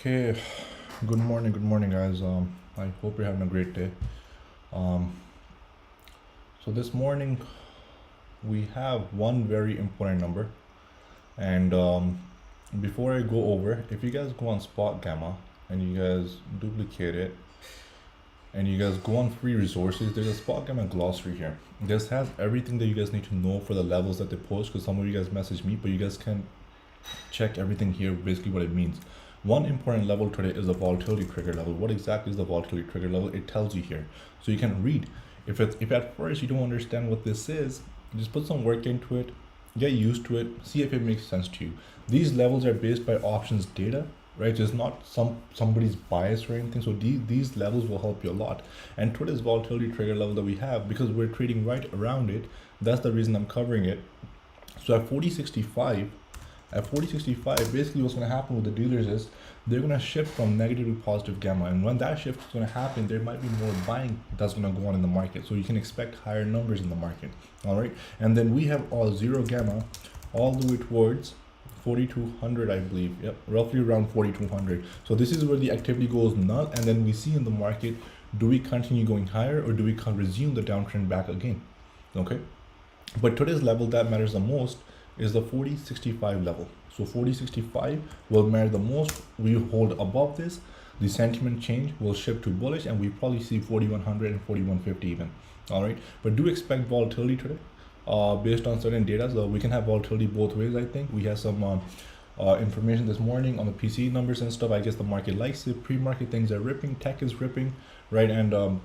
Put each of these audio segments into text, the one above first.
Okay, good morning, guys. I hope you're having a great day. Um, so this morning we have one very important number, and before I go over, if you guys go on Spot Gamma and you guys duplicate it, and you guys go on free resources, there's a Spot Gamma glossary here. This has everything that you guys need to know for the levels that they post. Because some of you guys message me, but you guys can check everything here, basically what it means. One important level today is the volatility trigger level. What exactly is the volatility trigger level? It tells you here, so you can read. If at first you don't understand what this is, just put some work into it, get used to it, see if it makes sense to you. These levels are based by options data, right? It's not somebody's bias or anything. So these levels will help you a lot. And today's volatility trigger level that we have, because we're trading right around it, that's the reason I'm covering it. So at 4065, basically what's going to happen with the dealers is they're going to shift from negative to positive gamma, and when that shift is going to happen, there might be more buying that's going to go on in the market, so you can expect higher numbers in the market. All right, and then we have all zero gamma all the way towards 4200, I believe. Yep, roughly around 4200. So this is where the activity goes null, and then we see in the market, do we continue going higher or do we resume the downtrend back again? Okay, but today's level that matters the most is the 4065 level. So 4065 will matter the most. We hold above this, the sentiment change will shift to bullish, and we probably see 4100 and 4150 even. All right, but do expect volatility today based on certain data. So we can have volatility both ways. I think we have some information this morning on the PCE numbers and stuff. I guess the market likes it. Pre-market things are ripping, tech is ripping, right? And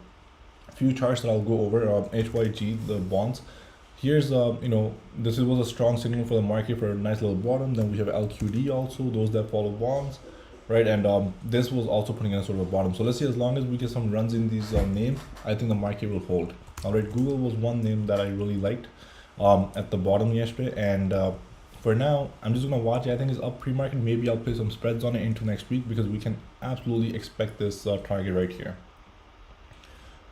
few charts that I'll go over. HYG, the bonds. Here's this was a strong signal for the market for a nice little bottom. Then we have LQD also, those that follow bonds, right? And this was also putting in a sort of a bottom. So let's see, as long as we get some runs in these names, I think the market will hold. All right, Google was one name that I really liked at the bottom yesterday, and for now I'm just gonna watch it. I think it's up pre-market. Maybe I'll play some spreads on it into next week, because we can absolutely expect this target right here.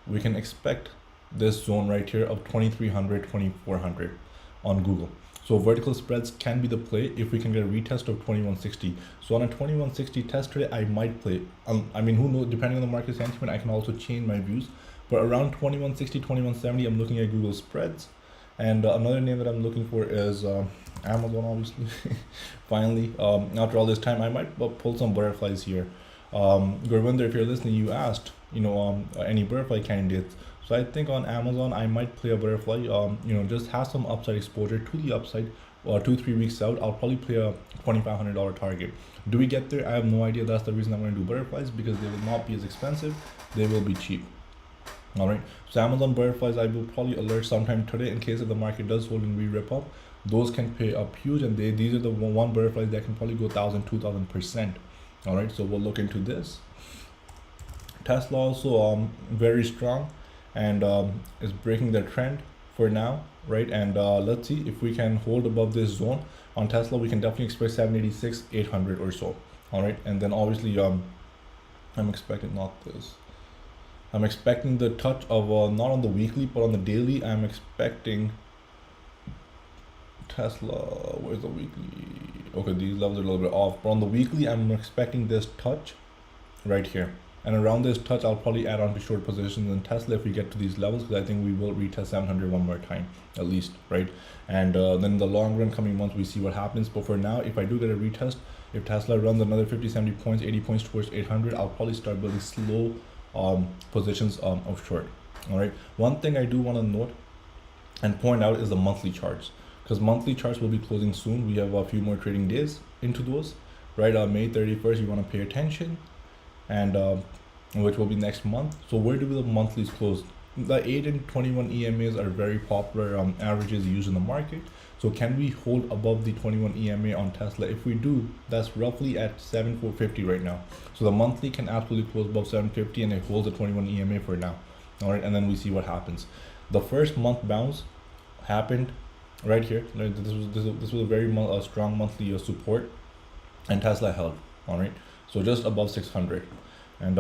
We can expect this zone right here of 2300, 2400 on Google. So vertical spreads can be the play if we can get a retest of 2160. So on a 2160 test today, I might play. I mean, who knows? Depending on the market sentiment, I can also change my views. But around 2160, 2170, I'm looking at Google spreads. And another name that I'm looking for is Amazon, obviously. Finally, after all this time, I might pull some butterflies here. Gurvinder, if you're listening, you asked, any butterfly candidates. So I think on Amazon, I might play a butterfly, just have some upside exposure to the upside, or 2-3 weeks out. I'll probably play a $2,500 target. Do we get there? I have no idea. That's the reason I'm going to do butterflies, because they will not be as expensive. They will be cheap. All right. So Amazon butterflies, I will probably alert sometime today in case if the market does hold and we rip up. Those can pay up huge, and these are the one butterflies that can probably go 1,000-2,000%. All right. So we'll look into this. Tesla also very strong, and is breaking the trend for now, right? And let's see if we can hold above this zone. On Tesla, we can definitely expect 786, 800 or so. All right, and then obviously I'm expecting I'm expecting the touch of not on the weekly but on the daily. I'm expecting Tesla. Where's the weekly? Okay, these levels are a little bit off, but on the weekly, I'm expecting this touch right here. And around this touch, I'll probably add on to short positions in Tesla if we get to these levels, because I think we will retest 700 one more time, at least, right? And then in the long run, coming months, we see what happens. But for now, if I do get a retest, if Tesla runs another 50, 70 points, 80 points towards 800, I'll probably start building slow positions of short. All right. One thing I do want to note and point out is the monthly charts, because monthly charts will be closing soon. We have a few more trading days into those, right? May 31st, you want to pay attention, and which will be next month. So where do the monthlies close? The 8 and 21 EMAs are very popular averages used in the market. So can we hold above the 21 EMA on Tesla? If we do, that's roughly at 7,450 right now. So the monthly can absolutely close above 750, and it holds the 21 EMA for now. All right, and then we see what happens. The first month bounce happened right here. This was a very strong monthly support, and Tesla held. All right, so just above 600. And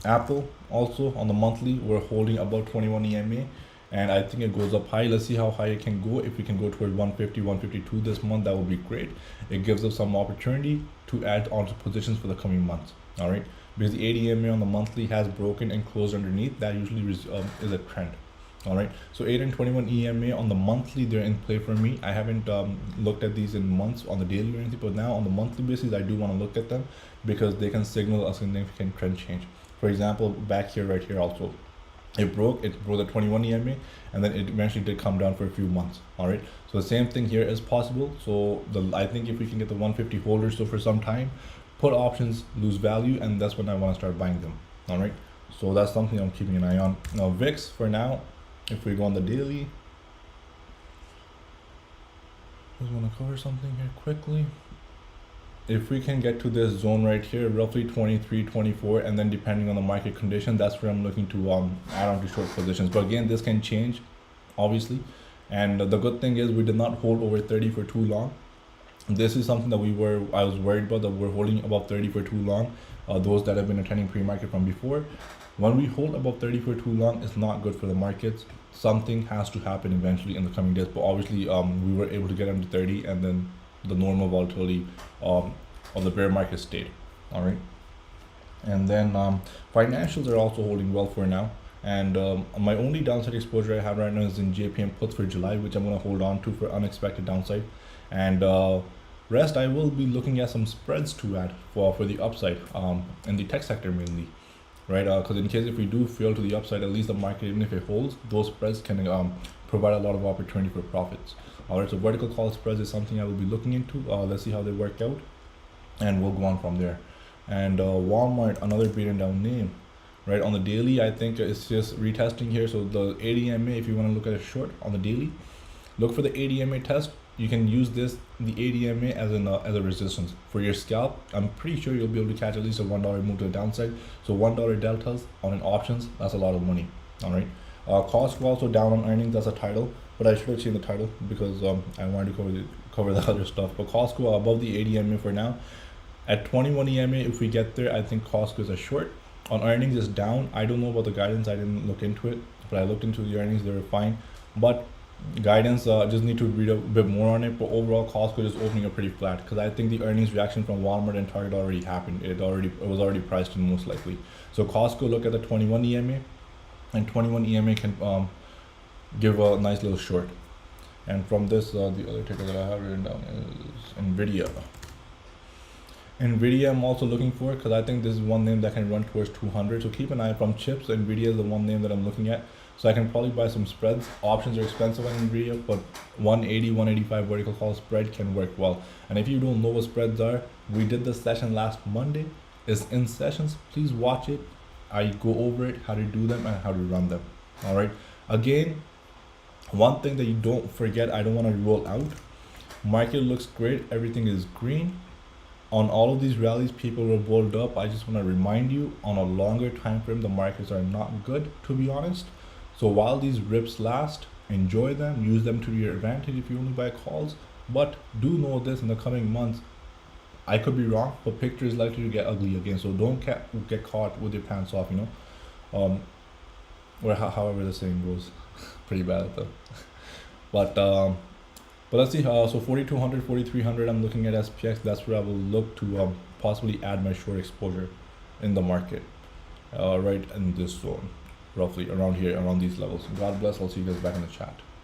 Apple also on the monthly, we're holding about 21 EMA, and I think it goes up high. Let's see how high it can go. If we can go towards 150, 152 this month, that would be great. It gives us some opportunity to add onto positions for the coming months. All right, because the ADMA on the monthly has broken and closed underneath, that usually is a trend. All right, so 8 and 21 EMA on the monthly, they're in play for me. I haven't looked at these in months on the daily or anything, but now on the monthly basis, I do want to look at them because they can signal a significant trend change. For example, back here, right here also, it broke the 21 EMA, and then it eventually did come down for a few months. All right, so the same thing here is possible. So I think if we can get the 150 holders, so for some time, put options lose value, and that's when I want to start buying them. All right, so that's something I'm keeping an eye on. Now VIX for now, if we go on the daily, just want to cover something here quickly. If we can get to this zone right here, roughly 23, 24, and then depending on the market condition, that's where I'm looking to add on to short positions. But again, this can change, obviously. And the good thing is we did not hold over 30 for too long. This is something that I was worried about, that we're holding above 30 for too long. Those that have been attending pre-market from before, when we hold above 30 for too long, it's not good for the markets. Something has to happen eventually in the coming days. But obviously, we were able to get under 30, and then the normal volatility of the bear market stayed. All right, and then financials are also holding well for now. And my only downside exposure I have right now is in JPM puts for July, which I'm going to hold on to for unexpected downside. And rest, I will be looking at some spreads to add for the upside in the tech sector mainly, right? Because in case if we do fail to the upside, at least the market, even if it holds, those spreads can provide a lot of opportunity for profits. All right, so vertical call spreads is something I will be looking into. Let's see how they work out, and we'll go on from there. And Walmart, another beaten down name, right? On the daily, I think it's just retesting here. So the ADMA, if you want to look at a short on the daily, look for the ADMA test. You can use the ADMA as a resistance for your scalp. I'm pretty sure you'll be able to catch at least a $1 move to the downside. So $1 deltas on an options, that's a lot of money. All right. Costco also down on earnings. That's a title, but I should have seen the title because I wanted to cover the other stuff. But Costco above the ADMA for now. At 21 EMA, if we get there, I think Costco is a short. On earnings is down. I don't know about the guidance. I didn't look into it, but I looked into the earnings. They were fine. But guidance, just need to read a bit more on it. But overall, Costco is opening up pretty flat because I think the earnings reaction from Walmart and Target already happened. It was already priced in most likely. So Costco, look at the 21 EMA, and 21 EMA can give a nice little short. And from this, the other ticker that I have written down is Nvidia. Nvidia I'm also looking for because I think this is one name that can run towards 200. So keep an eye from chips. Nvidia is the one name that I'm looking at. So I can probably buy some spreads. Options are expensive on Nvidia, but 180, 185 vertical call spread can work well. And if you don't know what spreads are, we did the session last Monday. It's in sessions. Please watch it. I go over it, how to do them and how to run them. All right. Again, one thing that you don't forget, I don't want to roll out. Market looks great. Everything is green. On all of these rallies, people were rolled up. I just want to remind you, on a longer time frame, the markets are not good, to be honest. So while these rips last, enjoy them, use them to your advantage if you only buy calls. But do know this, in the coming months, I could be wrong, but picture is likely to get ugly again. So don't get caught with your pants off, you know, or however the saying goes. Pretty bad though. But let's see. So 4200, 4300, I'm looking at SPX. That's where I will look to possibly add my short exposure in the market, right in this zone, roughly around here, around these levels. God bless. I'll see you guys back in the chat.